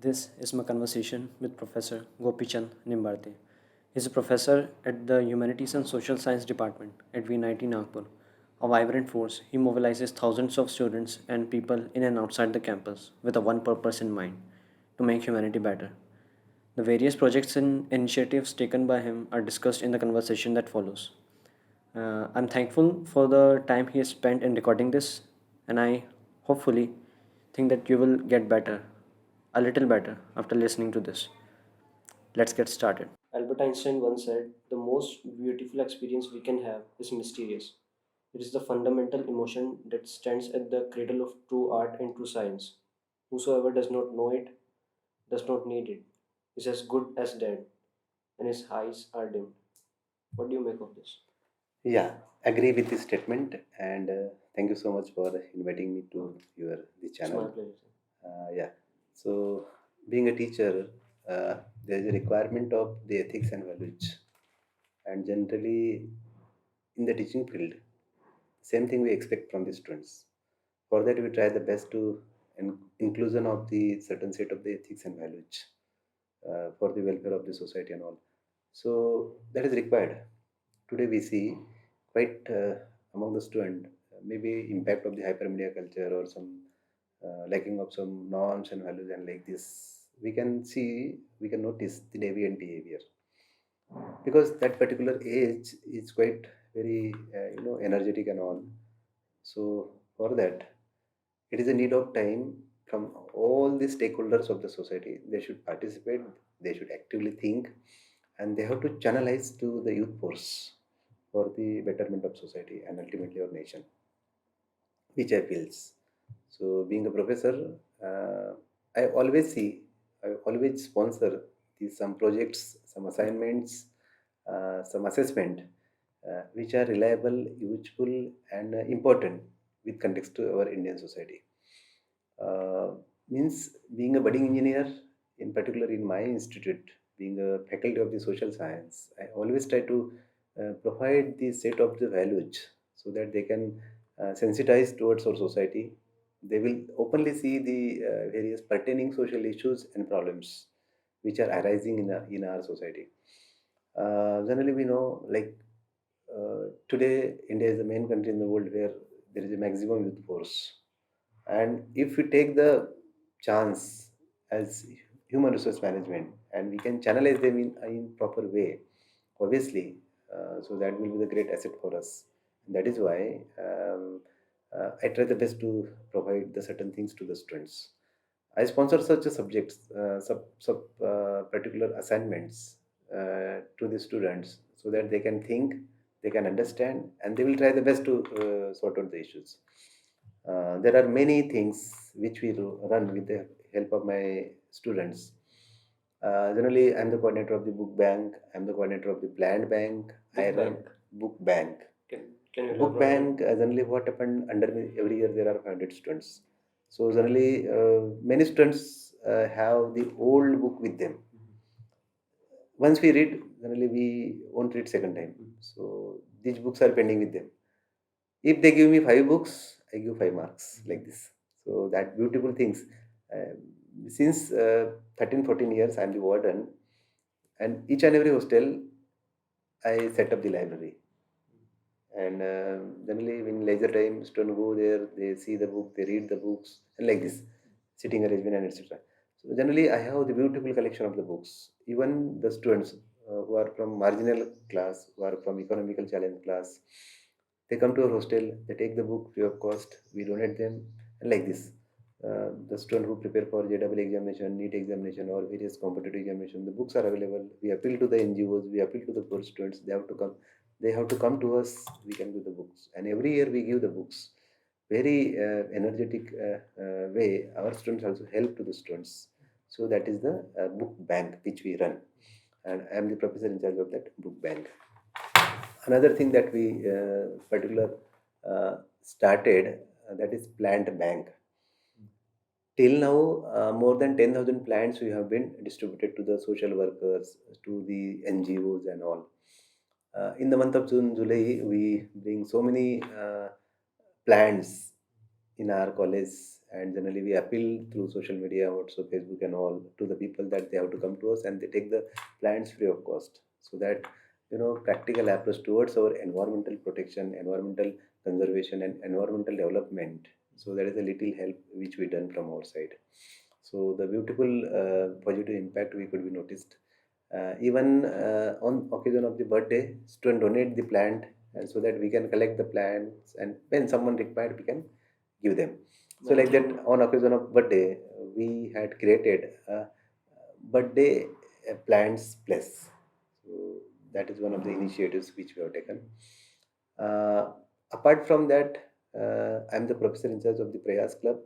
This is my conversation with Professor Gopichand Nimbarte. He's a professor at the Humanities and Social Science Department at VNIT Nagpur. A vibrant force, he mobilizes thousands of students and people in and outside the campus with a one purpose in mind to make humanity better. The various projects and initiatives taken by him are discussed in the conversation that follows. I'm thankful for the time he has spent in recording this, and I hopefully think that you will get better, a little better, after listening to this. Let's get started. Albert Einstein once said, "The most beautiful experience we can have is mysterious. It is the fundamental emotion that stands at the cradle of true art and true science. Whosoever does not know it does not need it, is as good as dead, and his eyes are dimmed." What do you make of this? Yeah, agree with this statement, and thank you so much for inviting me to your this It's my channel. pleasure. Yeah, so being a teacher, there is a requirement of the ethics and values, and generally in the teaching field, same thing we expect from the students. For that, we try the best to inclusion of the certain set of the ethics and values for the welfare of the society and all. So that is required. Today we see quite among the student maybe impact of the hypermedia culture or some lacking of some norms and values and like this. We can notice the deviant behavior because that particular age is quite very energetic and all. So for that, it is a need of time from all the stakeholders of the society. They should participate, they should actively think, and they have to channelize to the youth force for the betterment of society and ultimately our nation, which I feels. So, being a professor, I always see, I always sponsor these some projects, some assignments, some assessment, which are reliable, useful, and important with context to our Indian society. Uh, Means being a budding engineer, in particular in my institute, being a faculty of the social science, I always try to provide the set of the values so that they can sensitize towards our society. They will openly see the various pertaining social issues and problems which are arising in our society. Generally, we know like today India is the main country in the world where there is a maximum youth force, and if we take the chance as human resource management and we can channelize them in proper way, obviously, so that will be the great asset for us. And that is why I try the best to provide the certain things to the students. I sponsor such a subjects, particular assignments to the students so that they can think, they can understand, and they will try the best to sort out the issues. There are many things which we run with the help of my students. Generally, I'm the coordinator of the book bank. I'm the coordinator of the plant bank. I Book run bank. book bank. Can you Book elaborate on bank. Generally, what happened under me every year there are 500 students. So generally, many students have the old book with them. Once we read, generally we won't read second time. So these books are pending with them. If they give me 5 books, I give 5 marks like this. So that beautiful things. Since 13, 14 years, I'm the warden, and each and every hostel, I set up the library. And generally, when leisure time, students go there, they see the book, they read the books, and like this, sitting arrangement and etc. So generally, I have the beautiful collection of the books. Even the students who are from marginal class, who are from economical challenge class, they come to our hostel, they take the book free of cost, we donate them, and like this. The student who prepare for JEE examination, NEET examination, or various competitive examination, the books are available. We appeal to the NGOs, we appeal to the poor students. They have to come to us. We can give the books, and every year we give the books. Very energetic way. Our students also help to the students. So that is the book bank which we run, and I am the professor in charge of that book bank. Another thing that we particular started that is plant bank. Till now, more than 10,000 plants we have been distributed to the social workers, to the NGOs and all. In the month of June, July, we bring so many plants in our college and generally we appeal through social media, also Facebook and all, to the people that they have to come to us and they take the plants free of cost. So that practical approach towards our environmental protection, environmental conservation, and environmental development. So that is a little help which we done from our side. So the beautiful positive impact we could be noticed. Even on occasion of the birthday, student donate the plant, and so that we can collect the plants, and when someone required, we can give them. So like that, on occasion of birthday, we had created a birthday plants place. So that is one of the initiatives which we have taken. Uh, Apart from that, I'm the professor in charge of the Prayaas Club,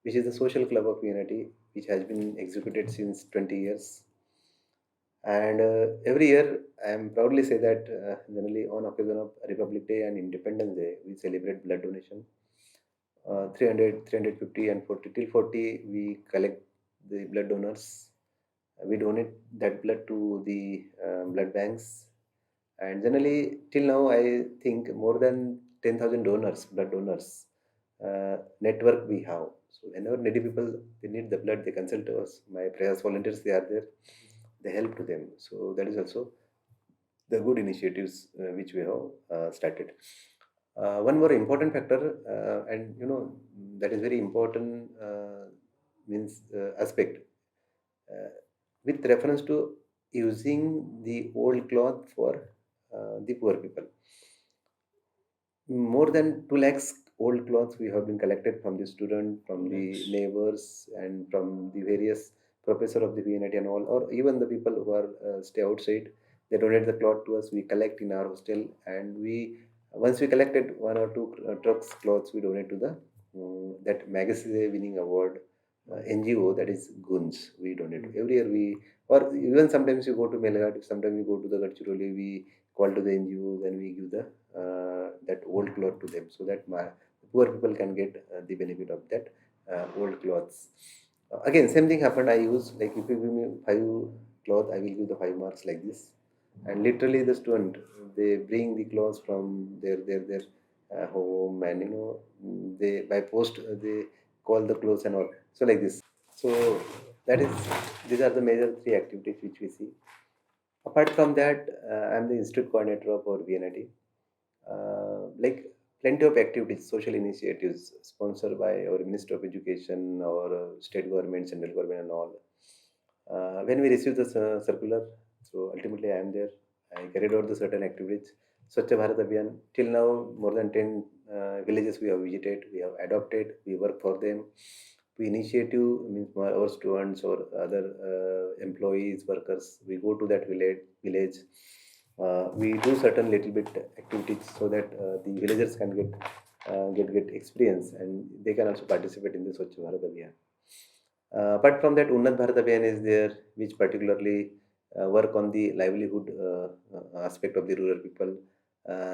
which is the social club of unity, which has been executed since 20 years. And every year, I am proudly say that generally on occasion of Republic Day and Independence Day, we celebrate blood donation. 300, 350 and 40 till 40, we collect the blood donors. We donate that blood to the blood banks. And generally, till now, I think more than 10,000 donors, blood donors, network we have. So whenever needy people, they need the blood, they consult to us. My prayers volunteers, they are there. They help to them. So that is also the good initiatives which we have started. One more important factor, and that is very important means aspect with reference to using the old cloth for the poor people. More than 2 lakhs old clothes we have been collected from the student, from the neighbors, and from the various professor of the VNIT and all, or even the people who are stay outside. They donate the cloth to us. We collect in our hostel, and we once we collected one or two trucks clothes, we donate to the that magazine winning award NGO, that is Guns. We donate every year. We or even sometimes you go to Melghat, sometimes you go to the Gadchiroli. We call to the NGOs and we give the that old cloth to them, so that poor people can get the benefit of that old clothes. Again, same thing happened. I use, like, if you give me five cloth, I will give the 5 marks like this. And literally, the student, they bring the clothes from their home, and they by post they call the clothes and all. So like this. So that is these are the major three activities which we see. Apart from that, I'm the institute coordinator of our VNIT. Like plenty of activities, social initiatives sponsored by our Minister of Education, our state government, central government, and all. When we received the circular, so ultimately I am there. I carried out the certain activities. Swachh Bharat Abhiyan, till now, more than 10 villages we have visited, we have adopted, we work for them. We initiative means our students or other employees, workers, we go to that village. We do certain little bit activities so that the villagers can get experience, and they can also participate in the Swachh Bharat Abhiyan. Apart from that, Unnat Bharat Abhiyan is there, which particularly work on the livelihood aspect of the rural people.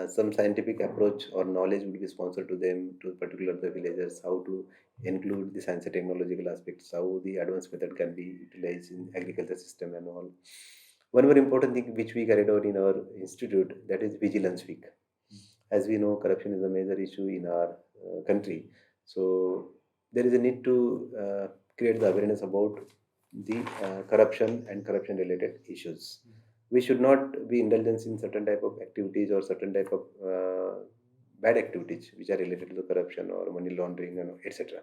Some scientific approach or knowledge would be sponsored to them, to particular the villagers, how to include the science and technological aspects, how the advanced method can be utilized in agriculture system and all. One more important thing which we carried out in our institute, that is Vigilance Week. As we know, corruption is a major issue in our country. So there is a need to create the awareness about the corruption and corruption related issues. We should not be indulgent in certain type of activities or certain type of bad activities which are related to the corruption or money laundering and etc.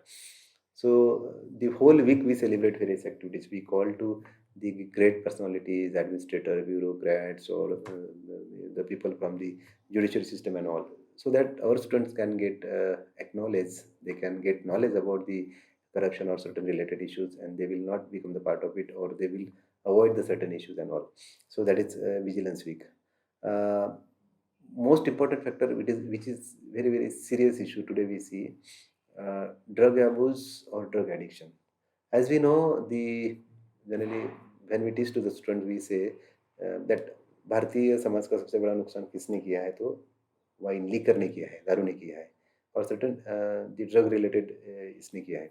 So the whole week we celebrate various activities. We call to the great personalities, administrator, bureaucrats, or the people from the judiciary system and all, so that our students can get acknowledged, they can get knowledge about the corruption or certain related issues, and they will not become the part of it, or they will avoid the certain issues and all. So that is Vigilance Week. uh, Most important factor, which is very very serious issue today, we see drug abuse or drug addiction. As we know, the generally when we teach to the student, we say that Bharatiya Samaj का सबसे बड़ा नुकसान किसने किया है, तो wine liquor ने किया है, दारू ने किया है, और सर्टन द ड्रग रिलेटेड इसने किया है.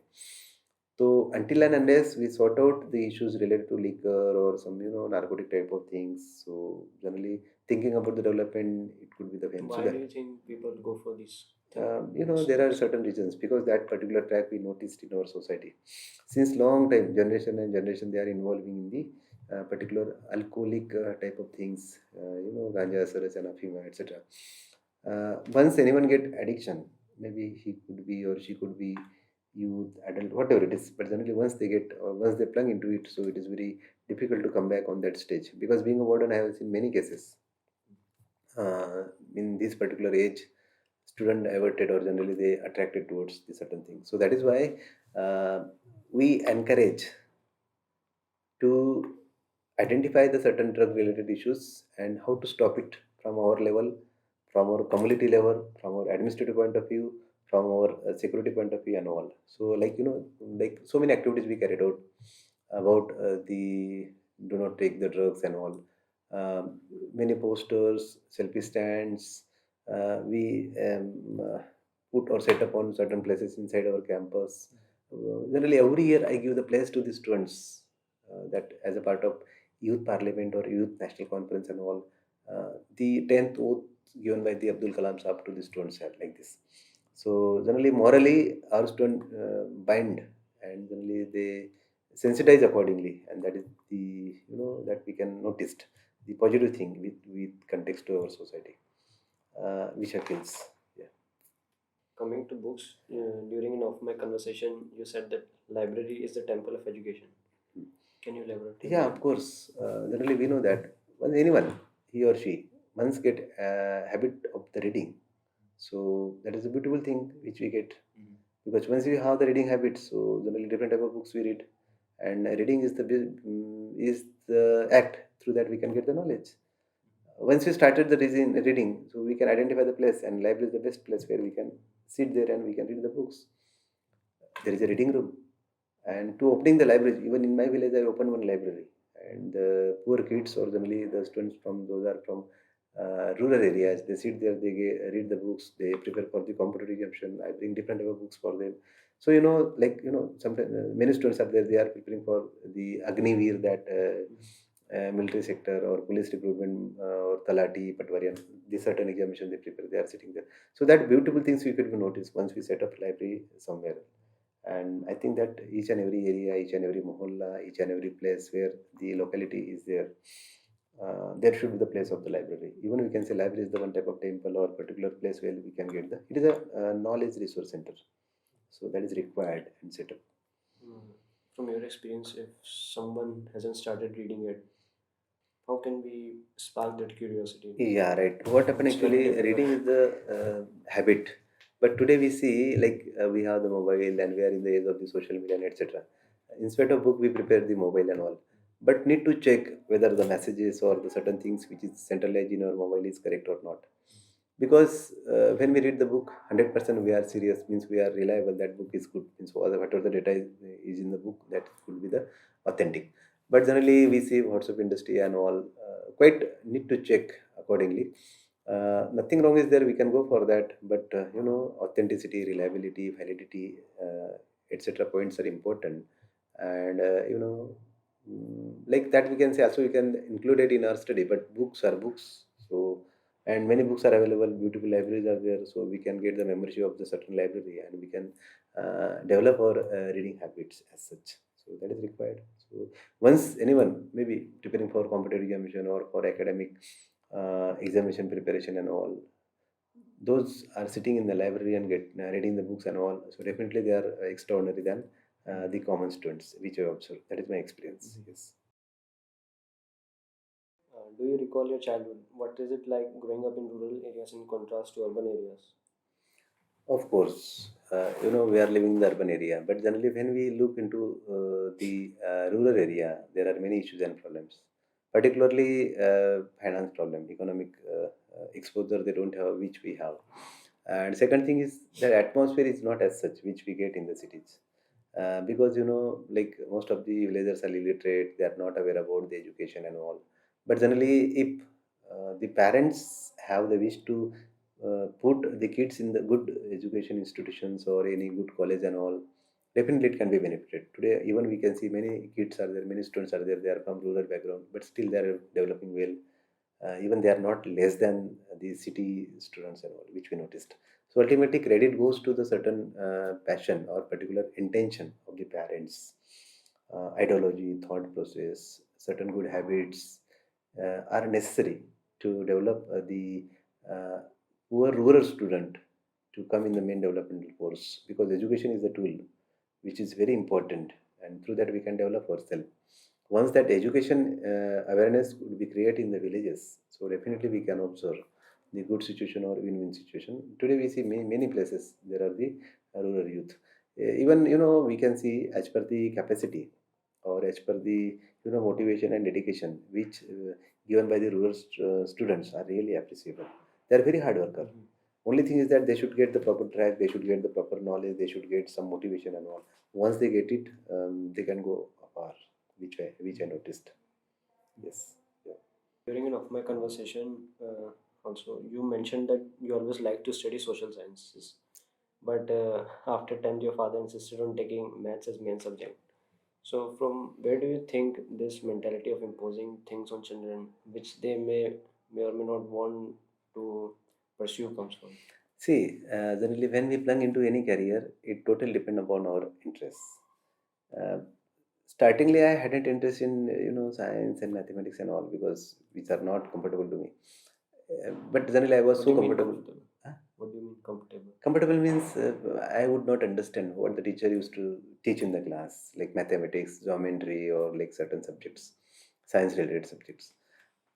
So until and unless we sort out the issues related to liquor or some narcotic type of things, so generally thinking about the development, it could be the pain. So Why that, do you think people go for this? There are certain reasons because that particular track we noticed in our society. Since long time, generation and generation, they are involving in the particular alcoholic type of things, ganja, saraj, and afima, etc. Once anyone get addiction, maybe he could be or she could be youth, adult, whatever it is. But generally, once they get or once they plunge into it, so it is very difficult to come back on that stage. Because being a warden, I have seen many cases in this particular age student diverted or generally they attracted towards the certain things. So that is why we encourage to identify the certain drug related issues and how to stop it from our level, from our community level, from our administrative point of view, from our security point of view and all. So like so many activities we carried out about the do not take the drugs and all. Many posters, selfie stands, we put or set up on certain places inside our campus. Generally, every year I give the place to the students that as a part of youth parliament or youth national conference and all. The 10th oath given by the Abdul Kalam Saab to the students are like this. So generally, morally, our student bind and generally they sensitize accordingly, and that is the that we can notice the positive thing with context to our society, which I feels. Yeah. Coming to books, during an off-mic conversation, you said that library is the temple of education. Can you elaborate? Yeah, of course. Generally, we know that when anyone, he or she, once get a habit of the reading, so that is a beautiful thing which we get. Because once we have the reading habit, so generally different type of books we read, and reading is is the act through that we can get the knowledge. Once we started the reading, so we can identify the place, and library is the best place where we can sit there and we can read the books. There is a reading room, and to opening the library, even in my village, I opened one library, and the poor kids or generally the students from those are from rural areas. They sit there, they read the books, they prepare for the competitive examination. I bring different type of books for them. So sometimes many students are there. They are preparing for the Agniveer, that military sector or police recruitment or Talati, Patwarian. These certain examination they prepare. They are sitting there. So that beautiful things we could notice once we set up library somewhere. And I think that each and every area, each and every mohalla, each and every place where the locality is there, there should be the place of the library. Even we can say library is the one type of temple or particular place where we can get the. It is a knowledge resource center, so that is required and set up. From your experience, if someone hasn't started reading it, how can we spark that curiosity? Yeah, right. What happened It's very actually, difficult. reading is the habit. But today we see like we have the mobile and we are in the age of the social media and etc. Instead of book, we prepare the mobile and all. But need to check whether the messages or the certain things which is centralized in our mobile is correct or not. Because when we read the book, 100% we are serious, means we are reliable, that book is good. Means whatever the data is in the book, that could be the authentic. But generally, we see WhatsApp industry and all quite need to check accordingly. Nothing wrong is there. We can go for that, but authenticity, reliability, validity, etc. points are important, and like that we can say. Also, we can include it in our study. But books are books, so and many books are available. Beautiful libraries are there, so we can get the membership of the certain library, and we can develop our reading habits as such. So that is required. So once anyone maybe preparing for competitive examination or for academic examination preparation and all, those are sitting in the library and get reading the books and all. So definitely they are extraordinary than the common students, which I observed. That is my experience. Yes. Do you recall your childhood? What is it like growing up in rural areas in contrast to urban areas? Of course, we are living in the urban area, but generally, when we look into the rural area, there are many issues and problems, particularly finance problem, economic exposure they don't have, which we have. And second thing is the atmosphere is not as such, which we get in the cities. Because like most of the villagers are illiterate, they are not aware about the education and all. But generally, if the parents have the wish to put the kids in the good education institutions or any good college and all, definitely it can be benefited. Today, even we can see many kids are there, many students are there, they are from rural background, but still they are developing well. Even they are not less than the city students and all, which we noticed. So ultimately, credit goes to the certain passion or particular intention of the parents, ideology, thought process, certain good habits are necessary to develop the uh, poor rural student to come in the main developmental force, because education is a tool which is very important, and through that we can develop ourselves. Once that education awareness would be created in the villages, so definitely we can observe the good situation or win-win situation. Today we see many places there are the rural youth. Even we can see as per the capacity or as per the motivation and dedication which given by the rural students are really appreciable. They are very hard worker. Only thing is that they should get the proper track, they should get the proper knowledge, they should get some motivation and all. Once they get it, they can go afar, which I noticed. Yes. Yeah. During an of my conversation, also you mentioned that you always like to study social sciences, but after 10th, your father insisted on taking maths as main subject. So, from where do you think this mentality of imposing things on children, which they may or may not want to pursue, comes from? See, generally when we plunge into any career, it totally depend upon our interests. Uh, Startingly, I hadn't interest in science and mathematics and all, because which are not comfortable to me. But generally, I was What do so you mean comfortable. comfortable? Huh? What do you mean comfortable? Comfortable means I would not understand what the teacher used to teach in the class, like mathematics, geometry, or like certain subjects, science related subjects.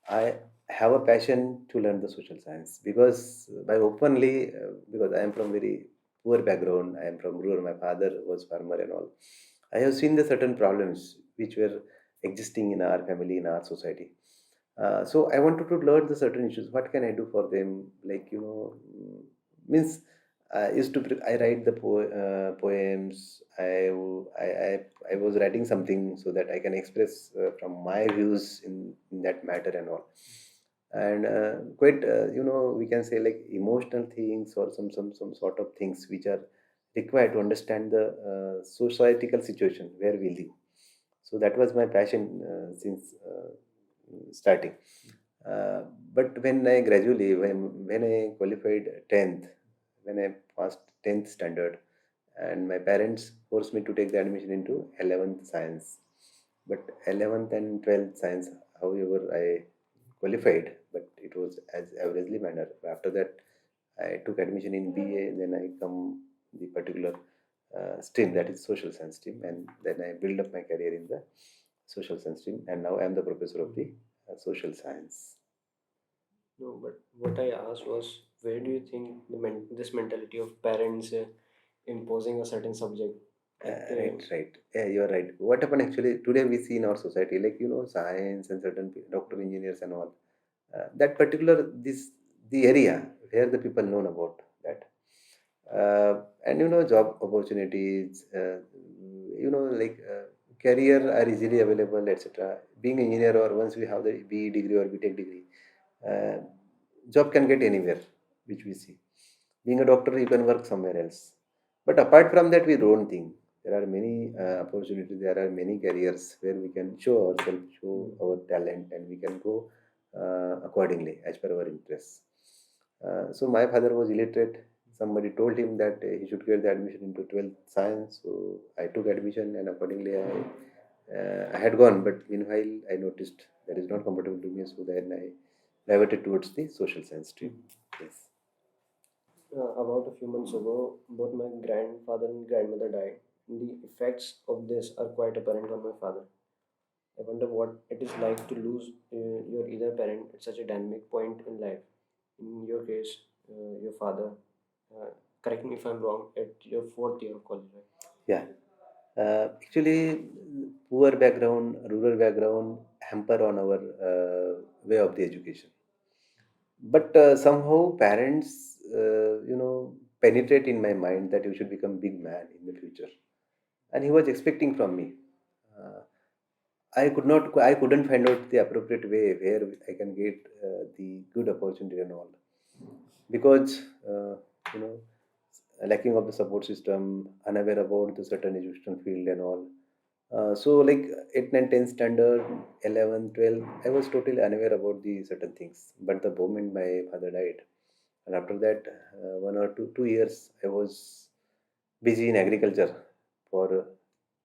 I have a passion to learn the social science, because by openly, because I am from very poor background, I am from rural, my father was farmer and all. I have seen the certain problems which were existing in our family, in our society. So I wanted to learn the certain issues. What can I do for them? Like means I used to I write the poems. I was writing something so that I can express from my views in that matter and all. And quite we can say like emotional things or some sort of things which are required to understand the societal situation where we live. So that was my passion since starting. uh, but when I gradually when I qualified 10th, when I passed 10th standard, and my parents forced me to take the admission into 11th science. But 11th and 12th science, however, I qualified, but it was as averagely manner. After that, I took admission in BA, then I come the particular stream, that is social science stream, and then I build up my career in the social science stream, and now I am the professor of the social science. No, but what I asked was, where do you think this mentality of parents imposing a certain subject at Right, right. Yeah, you're right. What happened actually today we see in our society, like science and certain doctor, engineers, and all. That particular the area where the people known about that, and job opportunities, like career are easily available, etc. Being engineer, or once we have the BE degree or BTech degree, uh, job can get anywhere, which we see. Being a doctor, you can work somewhere else. But apart from that, we don't think there are many opportunities. There are many careers where we can show ourselves, show our talent, and we can go accordingly as per our interests. So my father was illiterate. Somebody told him that he should get the admission into 12th science. So I took admission, and accordingly I had gone. But meanwhile, I noticed that is not comfortable to me. So then I diverted towards the social science stream. Yes. About a few months ago, both my grandfather and grandmother died. The effects of this are quite apparent on my father. I wonder what it is like to lose your either parent at such a dynamic point in life. In your case, your father, uh, correct me if I'm wrong, at your fourth year of college, right? Yeah. Actually, poor background, rural background hamper on our way of the education. But somehow parents, penetrate in my mind that you should become big man in the future, and he was expecting from me. Uh, I couldn't find out the appropriate way where I can get the good opportunity and all, because you know lacking of the support system, unaware about the certain educational field and all. So like 8, 9, 10 standard, 11, 12, I was totally unaware about the certain things. But the moment my father died, And after that, 1 or 2 years, I was busy in agriculture for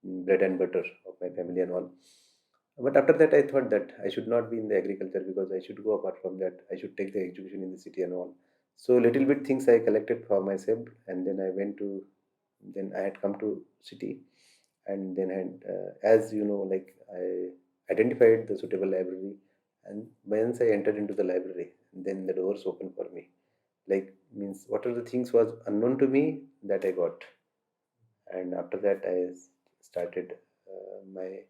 bread and butter of my family and all. But after that, I thought that I should not be in the agriculture because I should go apart from that. I should take the education in the city and all. So little bit things I collected for myself, and then I went to. Then I had come to city, and then had, as you know, like I identified the suitable library, and once I entered into the library, then the doors opened for me. Like means what are the things was unknown to me that I got, and after that started my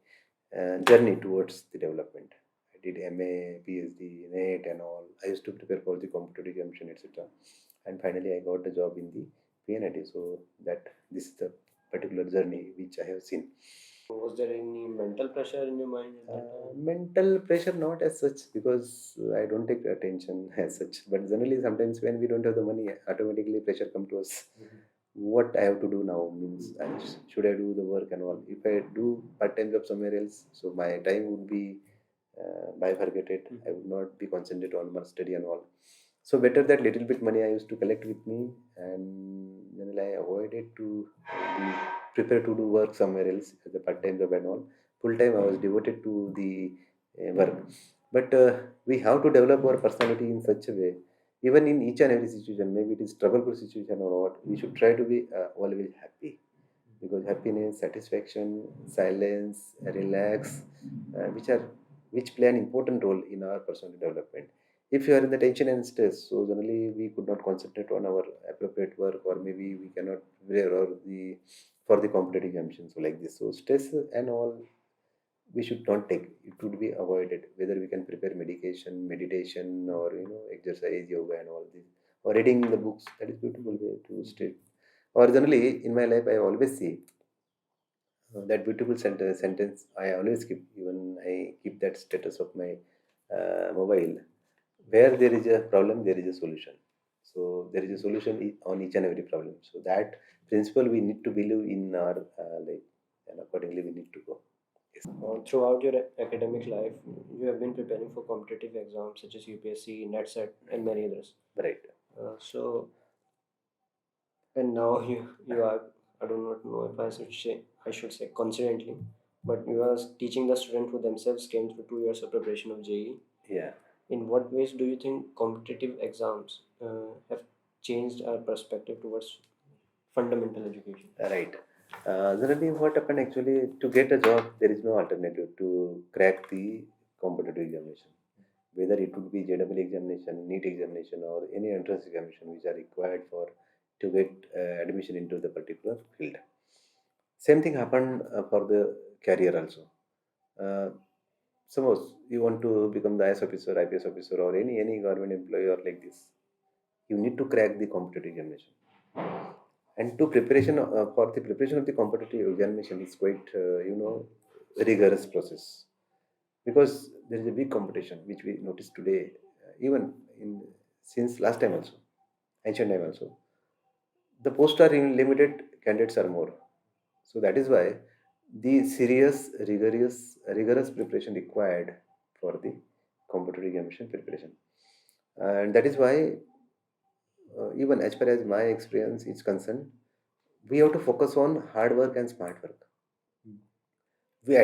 journey towards the development. I did MA, PhD, NET, and all. I used to prepare for the competitive examination, etc. And finally, I got the job in the VNIT. So that this is the particular journey which I have seen. Was there any mental pressure in your mind at that time? Mental pressure, not as such, because I don't take attention as such. But generally, sometimes when we don't have the money, automatically pressure come to us. What I have to do now means, should I do the work and all? If I do part time job somewhere else, so my time would be bifurcated. I would not be concentrated on my study and all. So better that little bit money I used to collect with me, and then I avoided to be prepared to do work somewhere else as a part time job and all. Full time I was devoted to the work. But we have to develop our personality in such a way, even in each and every situation, maybe it is troubleful situation or what, we should try to be always happy, because happiness, satisfaction, silence, relax, which play an important role in our personal development. If you are in the tension and stress, so generally we could not concentrate on our appropriate work, or maybe we cannot prepare or the for the competitive examinations, so like this. So stress and all we should not take. It would be avoided. Whether we can prepare medication, meditation, or exercise, yoga, and all this, or reading the books. That is beautiful way to stay. Or generally in my life, I always see that beautiful sentence I always keep. Even I keep that status of my mobile. Where there is a problem, there is a solution. So there is a solution on each and every problem. So that principle we need to believe in our life, and accordingly we need to go. Yes. Throughout your academic life, you have been preparing for competitive exams such as UPSC, NetSet, and many others. Right. So, and now you are, I do not know if I should say confidently, but you are teaching the student who themselves came through 2 years of preparation of JE. Yeah. In what ways do you think competitive exams have changed our perspective towards fundamental education? Right. Generally, what happened actually, to get a job, there is no alternative to crack the competitive examination. Whether it would be JEE examination, NEET examination, or any entrance examination which are required for to get admission into the particular field. Same thing happened for the career also. Uh, Suppose you want to become the IS officer, IPS officer, or any government employee or like this, you need to crack the competitive examination. And to preparation for the preparation of the competitive examination is quite rigorous process, because there is a big competition which we notice today, even in since last time also, ancient time also. The posts are in limited, candidates are more. So that is why the serious, rigorous preparation required for the competitive examination preparation. And that is why, even as far as my experience is concerned, we have to focus on hard work and smart work. We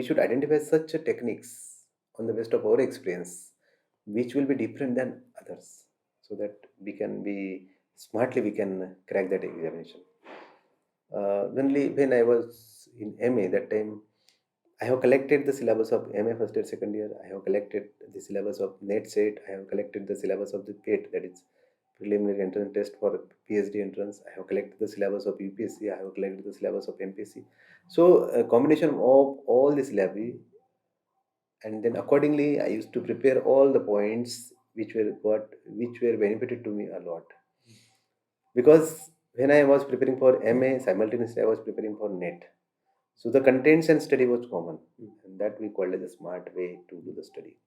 should identify such techniques on the best of our experience, which will be different than others, so that we can be smartly we can crack that examination. Only when I was in MA, that time I have collected the syllabus of MA first year, second year. I have collected the syllabus of NET set. I have collected the syllabus of the PET, that is preliminary entrance test for PhD entrance. I have collected the syllabus of UPSC. I have collected the syllabus of MPSC. So a combination of all this syllabi, and then accordingly I used to prepare all the points which were benefited to me a lot, because when I was preparing for MA, simultaneously I was preparing for NET. So the contents and study was common, and that we called as a smart way to do the study.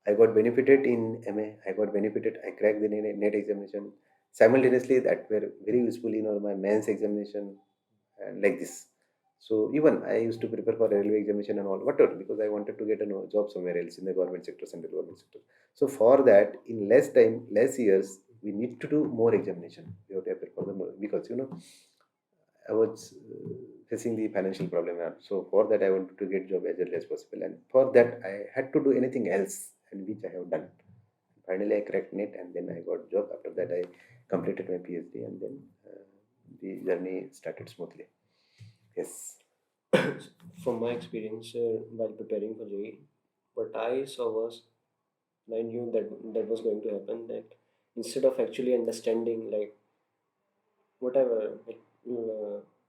I got benefited in MA. I got benefited. I cracked the NET examination. Simultaneously, that were very useful in my mains examination, and like this. So even I used to prepare for railway examination and all, whatever, because I wanted to get a job somewhere else in the government sector, central government sector. So for that, in less time, less years, we need to do more examination. We have to prepare for the more, because I was facing the financial problem, and so for that I wanted to get job as early as possible, and for that I had to do anything else, and which I have done. Finally, I cracked NET, and then I got job. After that, I completed my PhD, and then the journey started smoothly. Yes. From my experience while preparing for JEE, what I saw was, I knew that that was going to happen. That instead of actually understanding, like whatever, like,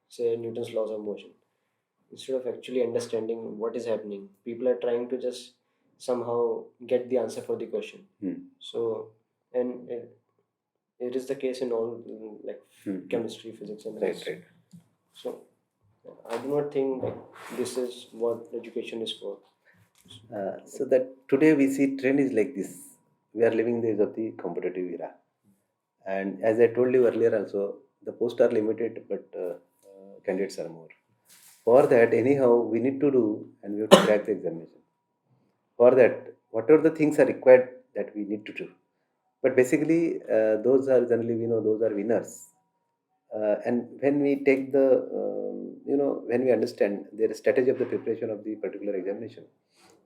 say Newton's laws of motion, instead of actually understanding what is happening, people are trying to just somehow get the answer for the question. Hmm. So, and it is the case in all, like Hmm. chemistry, physics, and Right, maths. right. So, I do not think like this is what education is for. So that today we see trend is like this. We are living the age of the competitive era, and as I told you earlier, also the posts are limited, but candidates are more. For that, anyhow, we need to do, and we have to crack the examination. For that, whatever the things are required that we need to do. But basically, those are generally, those are winners. And when we take the, when we understand their strategy of the preparation of the particular examination,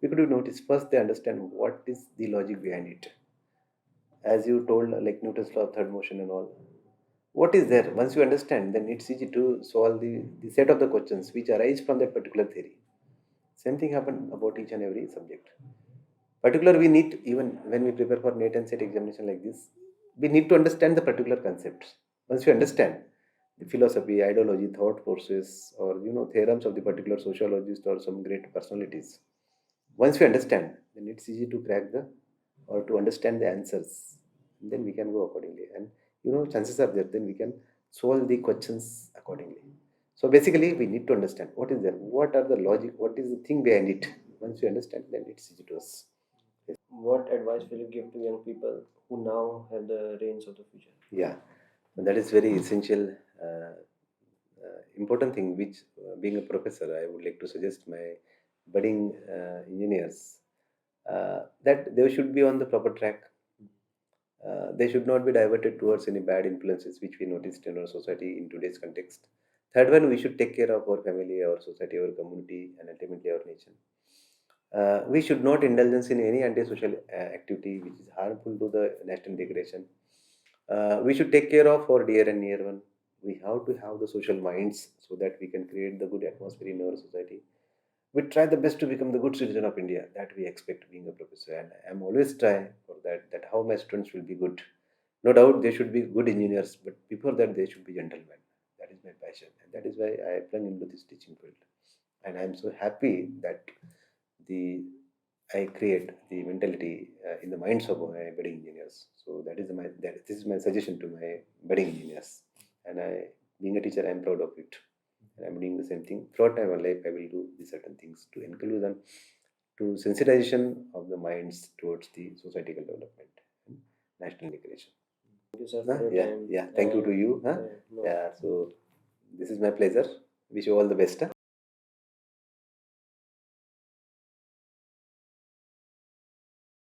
we could notice first they understand what is the logic behind it. As you told, like Newton's law of third motion and all, what is there? Once you understand, then it's easy to solve the set of the questions which arise from that particular theory. Same thing happened about each and every subject. Particular, we need, even when we prepare for NET and SET examination like this, we need to understand the particular concepts. Once you understand the philosophy, ideology, thought process, or theorems of the particular sociologist or some great personalities, once we understand, then it's easy to crack the or to understand the answers. And then we can go accordingly, and chances are there. Then we can solve the questions accordingly. So basically, we need to understand what is there, what are the logic, what is the thing behind it. Once you understand, then it's easy to us. What advice will you give to young people who now have the reins of the future? Yeah, and that is very essential, important thing. Which, being a professor, I would like to suggest my budding engineers that they should be on the proper track. They should not be diverted towards any bad influences which we noticed in our society in today's context. Third one, we should take care of our family, our society, our community, and ultimately our nation. We should not indulge in any antisocial activity which is harmful to the national integration. We should take care of our dear and near one. We have to have the social minds so that we can create the good atmosphere in our society. We try the best to become the good citizen of India that we expect being a professor, and I'm always trying for that. That how my students will be good. No doubt they should be good engineers, but before that they should be gentlemen. That is my passion, and that is why I plunged into this teaching field. And I'm so happy that the I create the mentality in the minds of my budding engineers. So this is my suggestion to my budding engineers. And being a teacher, I'm proud of it. And I'm doing the same thing throughout my life. I will do the certain things to include them to sensitization of the minds towards the societal development and national integration. Thank you, sir, Huh? for your Yeah, time. yeah. Thank you to you. Huh? No, Yeah. So this is my pleasure. Wish you all the best. Huh?